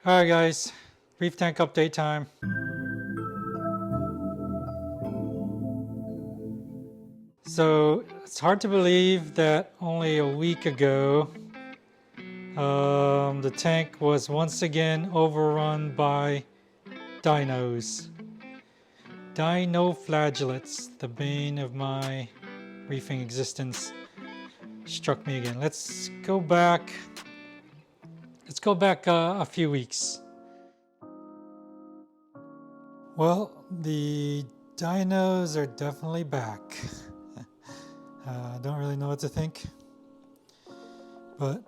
Alright guys, reef tank update time. So it's hard to believe that only a week ago the tank was once again overrun by dinos. Dinoflagellates, the bane of my reefing existence, struck me again. Let's go back a few weeks. Well, the dinos are definitely back. Don't really know what to think, but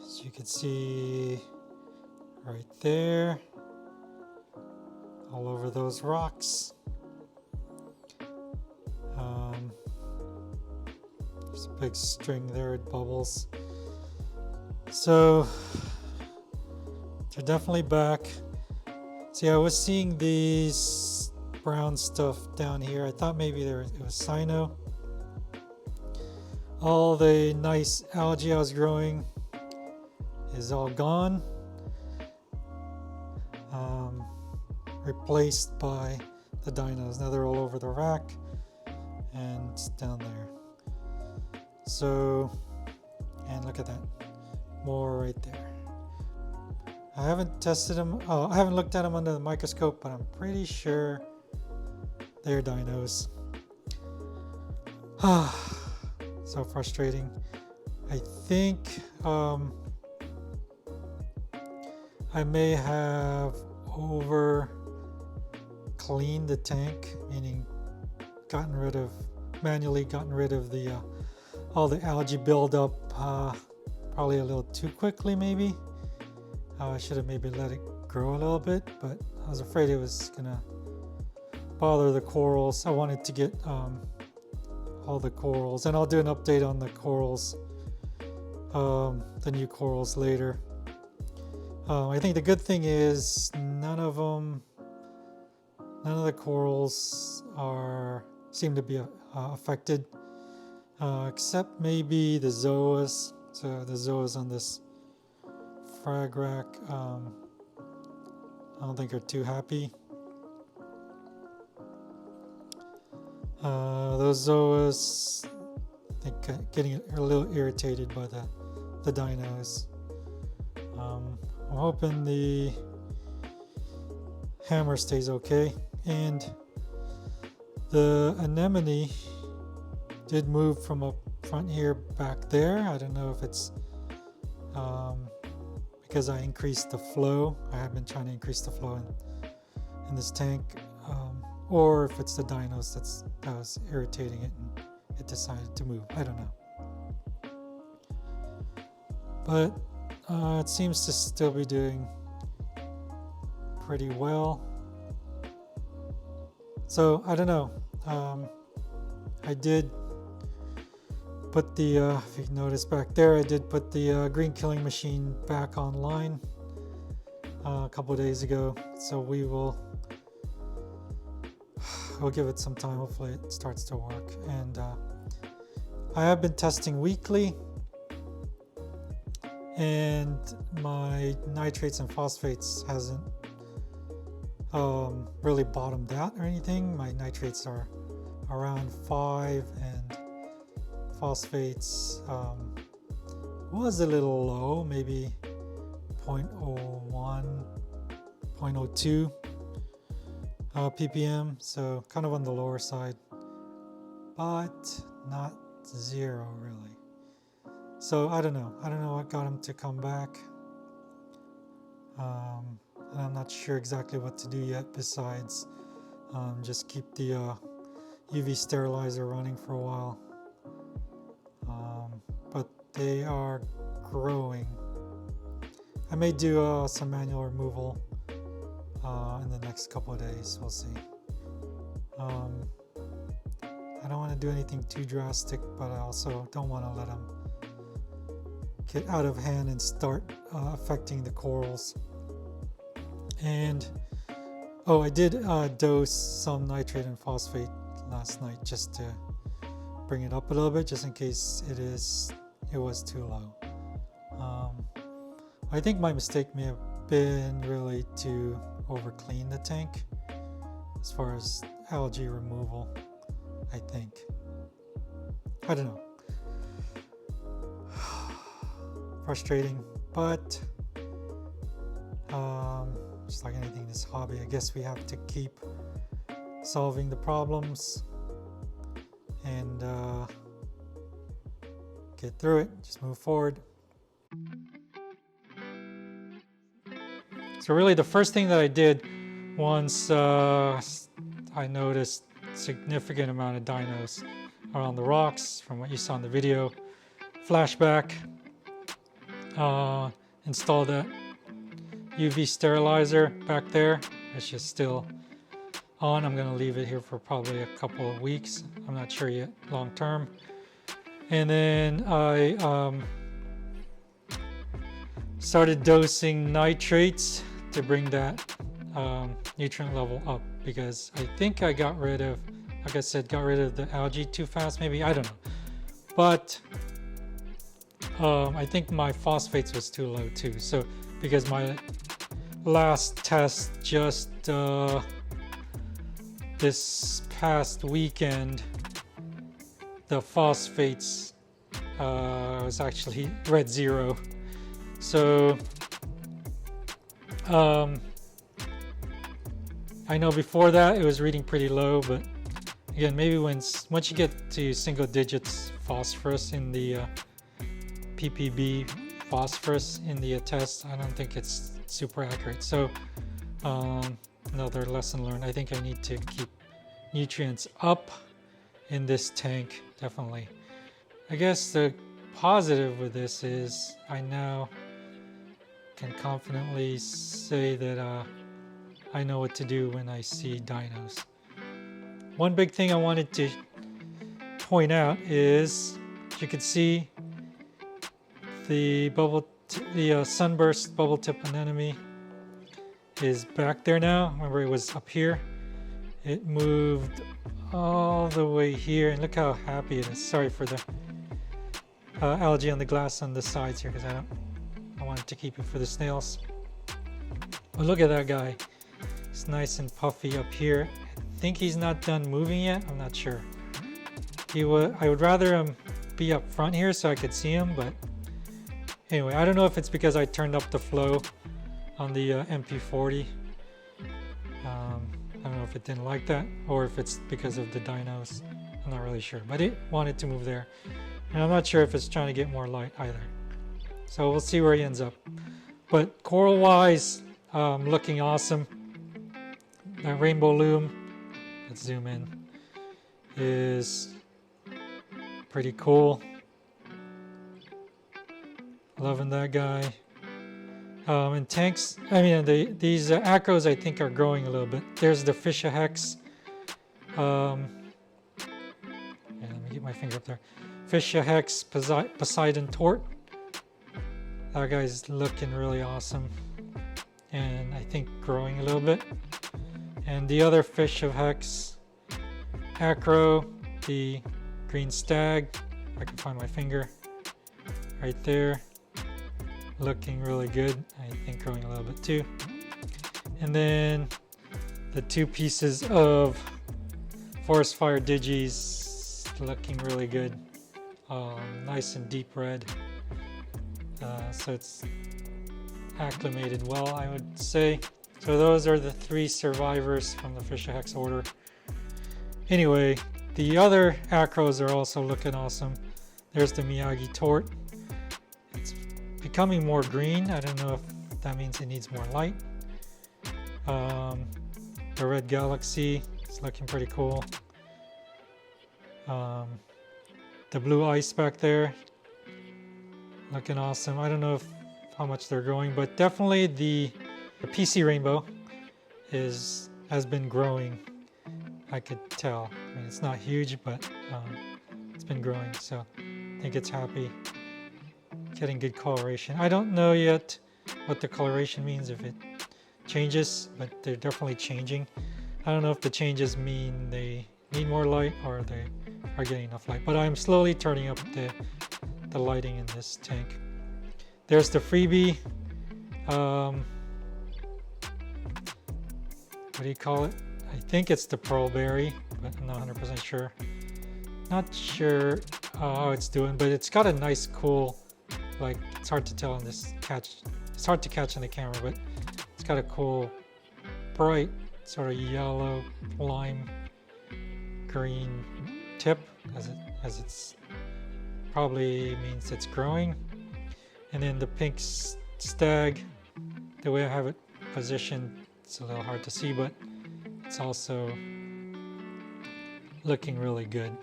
as you can see right there, all over those rocks, there's a big string there, it bubbles. So they're definitely back. See, I was seeing these brown stuff down here. I thought maybe it was cyno. All the nice algae I was growing is all gone, replaced by the dinos. Now they're all over the rack and down there. So, and look at that, more right there. I haven't tested them. Oh, I haven't looked at them under the microscope, but I'm pretty sure they're dinos. So frustrating. I think I may have over cleaned the tank, meaning manually gotten rid of the all the algae buildup, probably a little too quickly maybe. I should have maybe let it grow a little bit, but I was afraid it was gonna bother the corals. I wanted to get all the corals, and I'll do an update on the corals, the new corals later. I think the good thing is none of the corals seem to be affected, except maybe the zoas. So the zoas on this frag rack, I don't think are too happy. Those zoas, I think, getting a little irritated by the dinos. I'm hoping the hammer stays okay, and the anemone did move from up front here back there. I don't know if it's because I increased the flow. I have been trying to increase the flow in this tank, or if it's the dinos that was irritating it and it decided to move. I don't know. But it seems to still be doing pretty well. So I don't know. I did put the, if you notice back there, I did put the green killing machine back online a couple of days ago. So we'll give it some time. Hopefully it starts to work. And I have been testing weekly, and my nitrates and phosphates hasn't really bottomed out or anything. My nitrates are around 5, and phosphates was a little low, maybe 0.01, 0.02 ppm, so kind of on the lower side, but not 0 really. So I don't know what got him to come back, and I'm not sure exactly what to do yet besides just keep the UV sterilizer running for a while. But they are growing. I may do some manual removal in the next couple of days. We'll see. I don't want to do anything too drastic, but I also don't want to let them get out of hand and start affecting the corals. And I did dose some nitrate and phosphate last night just to bring it up a little bit, just in case it was too low. I think my mistake may have been really to over clean the tank as far as algae removal, I think. I don't know. Frustrating, but just like anything in this hobby, I guess we have to keep solving the problems and get through it, just move forward. So really the first thing that I did once I noticed significant amount of dinos around the rocks from what you saw in the video, flashback, installed that UV sterilizer back there, which is still on. I'm going to leave it here for probably a couple of weeks. I'm not sure yet, long term. And then I started dosing nitrates to bring that nutrient level up, because I think I got rid of, like I said, got rid of the algae too fast, maybe, I don't know. But I think my phosphates was too low too. So because my last test just this past weekend, the phosphates was actually red 0. So I know before that it was reading pretty low, but again, maybe once you get to single digits phosphorus in the ppb phosphorus in the test, I don't think it's super accurate. So another lesson learned. I think I need to keep nutrients up in this tank, definitely. I guess the positive with this is I now can confidently say that I know what to do when I see dinos. One big thing I wanted to point out is, you can see the sunburst bubble tip anemone is back there now. Remember, it was up here. It moved all the way here, and look how happy it is. Sorry for the algae on the glass on the sides here, because I wanted to keep it for the snails. But look at that guy. It's nice and puffy up here. I think he's not done moving yet. I'm not sure. I would rather him be up front here so I could see him, but anyway, I don't know if it's because I turned up the flow on the MP40. I don't know if it didn't like that, or if it's because of the dinos. I'm not really sure, but it wanted to move there. And I'm not sure if it's trying to get more light either. So we'll see where he ends up. But coral wise, looking awesome. That rainbow loom, let's zoom in, is pretty cool. Loving that guy. And tanks, I mean, these acros I think are growing a little bit. There's the Fisher Hex. Yeah, let me get my finger up there. Fisher Hex Poseidon Tort. That guy's looking really awesome, and I think growing a little bit. And the other Fish of Hex, Acro, the green stag, if I can find my finger, right there, looking really good. I think growing a little bit too. And then the 2 pieces of forest fire digis looking really good, nice and deep red. So it's acclimated well, I would say. So those are the 3 survivors from the Fisher Hex order. Anyway, the other acros are also looking awesome. There's the Miyagi tort. It's becoming more green. I don't know if that means it needs more light. The red galaxy is looking pretty cool. The blue ice back there, looking awesome. I don't know how much they're growing, but definitely the PC rainbow has been growing. I could tell. I mean, it's not huge, but it's been growing, so I think it's happy. Getting good coloration. I don't know yet what the coloration means, if it changes, but they're definitely changing. I don't know if the changes mean they need more light or they are getting enough light, but I'm slowly turning up the lighting in this tank. There's the freebie. what do you call it? I think it's the pearlberry, but I'm not 100% sure. Not sure how it's doing, but it's got a nice, cool, like, it's hard to tell in this catch. It's hard to catch on the camera, but it's got a cool, bright, sort of yellow, lime green tip, as it's probably means it's growing. And then the pink stag, the way I have it positioned, it's a little hard to see, but it's also looking really good.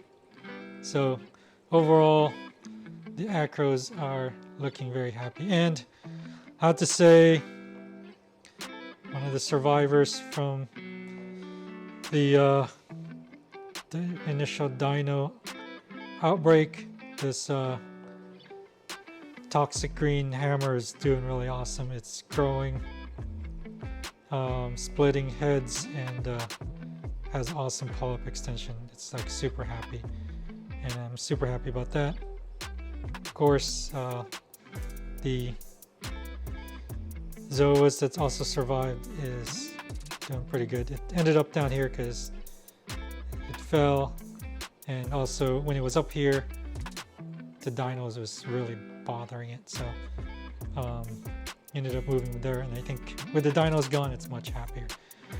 So overall, the Acros are looking very happy. And I have to say, one of the survivors from the initial dino outbreak, this toxic green hammer is doing really awesome. It's growing, splitting heads, and has awesome polyp extension. It's like super happy, and I'm super happy about that. Of course, the Zoas that's also survived is doing pretty good. It ended up down here because it fell, and also when it was up here, the dinos was really bothering it, so ended up moving there. And I think with the dinos gone, it's much happier.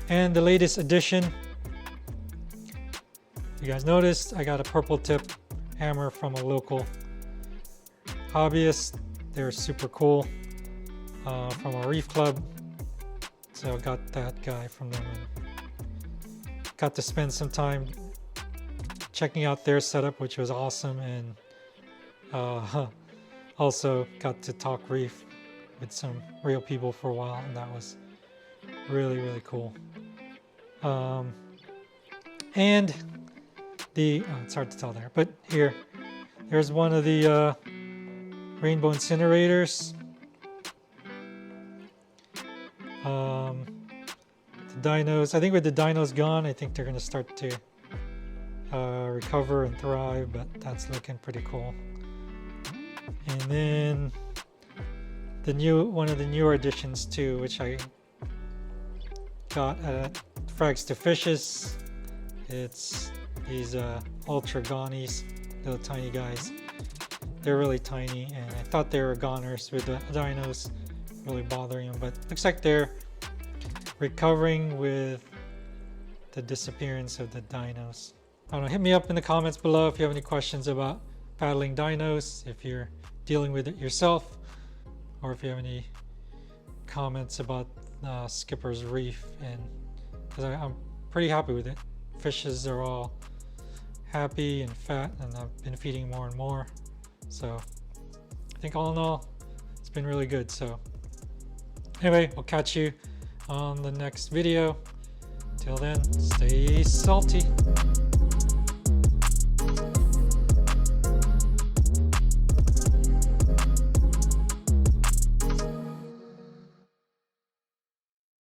And the latest addition, you guys noticed, I got a purple tip hammer from a local hobbyist. They're super cool, from a Reef club. So I got that guy from them and got to spend some time checking out their setup, which was awesome. And also got to talk Reef with some real people for a while, and that was really, really cool. And the, it's hard to tell there, but there's one of the rainbow incinerators. The dinos, I think with the dinos gone, I think they're going to start to recover and thrive, but that's looking pretty cool. And then one of the newer additions too, which I got at Frags to Fishes. It's these ultra gonnies, little tiny guys. They're really tiny, and I thought they were goners with the dinos really bothering them, but looks like they're recovering with the disappearance of the dinos. I don't know, hit me up in the comments below if you have any questions about paddling dinos, if you're dealing with it yourself, or if you have any comments about Skipper's Reef. And because I'm pretty happy with it. Fishes are all happy and fat, and I've been feeding more and more. So I think all in all, it's been really good. So anyway, we'll catch you on the next video. Till then, stay salty.